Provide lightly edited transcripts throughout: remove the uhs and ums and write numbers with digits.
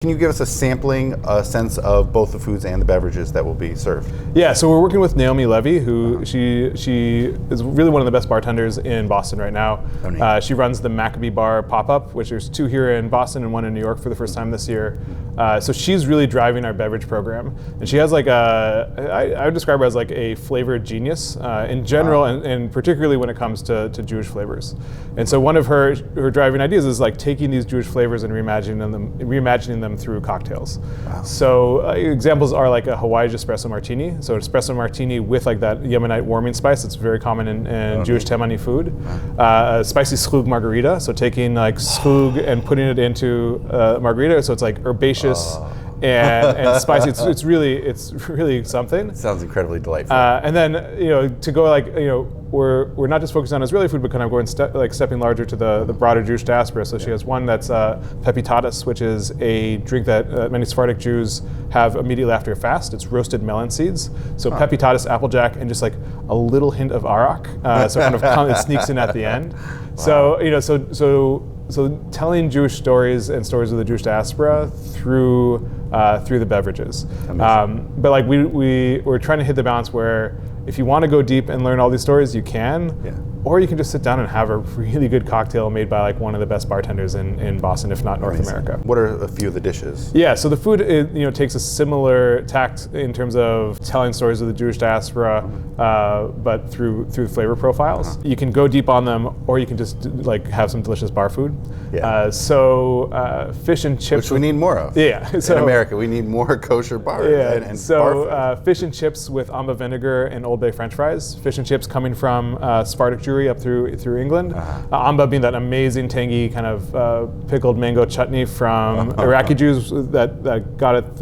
Can you give us a sampling, a sense of both the foods and the beverages that will be served? Yeah, so we're working with Naomi Levy, who she is really one of the best bartenders in Boston right now. She runs the Maccabee Bar pop-up, which there's 2 here in Boston and 1 in New York for the first time this year. So she's really driving our beverage program, and she has like I would describe her as like a flavor genius in general, and particularly when it comes to Jewish flavors. And so one of her driving ideas is like taking these Jewish flavors and reimagining them through cocktails. Wow. So examples are like a Hawaii espresso martini. So espresso martini with like that Yemenite warming spice that's very common in Jewish Temani food. A spicy shlug margarita. So taking like shlug and putting it into margarita. So it's like herbaceous and spicy. It's really something. It sounds incredibly delightful. And then to go like we're not just focused on Israeli food, but kind of going stepping larger to the broader Jewish diaspora. So she has one that's pepitatis, which is a drink that many Sephardic Jews have immediately after a fast. It's roasted melon seeds. So pepitatis, applejack, and just like a little hint of arak. So kind of it sneaks in at the end. Wow. So telling Jewish stories and stories of the Jewish diaspora through the beverages. But like we're trying to hit the balance where if you want to go deep and learn all these stories, you can. Yeah. Or you can just sit down and have a really good cocktail made by like one of the best bartenders in Boston, if not North America. What are a few of the dishes? Yeah, so the food takes a similar tact in terms of telling stories of the Jewish diaspora, but through flavor profiles. You can go deep on them, or you can just like have some delicious bar food. Yeah. Fish and chips, which we need more of. Yeah. So, in America, we need more kosher bars. Yeah. And bar food. Fish and chips with amba vinegar and Old Bay French fries. Fish and chips coming from Sephardic Jewry up through England. Amba being that amazing tangy kind of pickled mango chutney from Iraqi Jews that got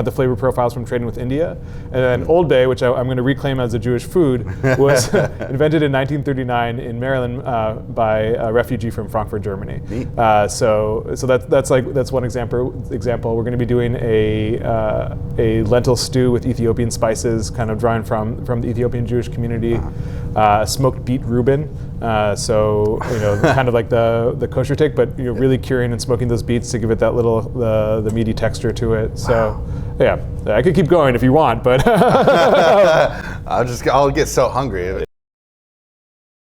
the flavor profiles from trading with India. And then Old Bay, which I'm going to reclaim as a Jewish food, was invented in 1939 in Maryland by a refugee from Frankfurt, Germany. So that's one example. We're going to be doing a lentil stew with Ethiopian spices, kind of drawing from the Ethiopian Jewish community. Smoked beet Reuben, kind of like the kosher take, but really curing and smoking those beets to give it that little the meaty texture to it. So yeah, I could keep going if you want, but I'll get so hungry.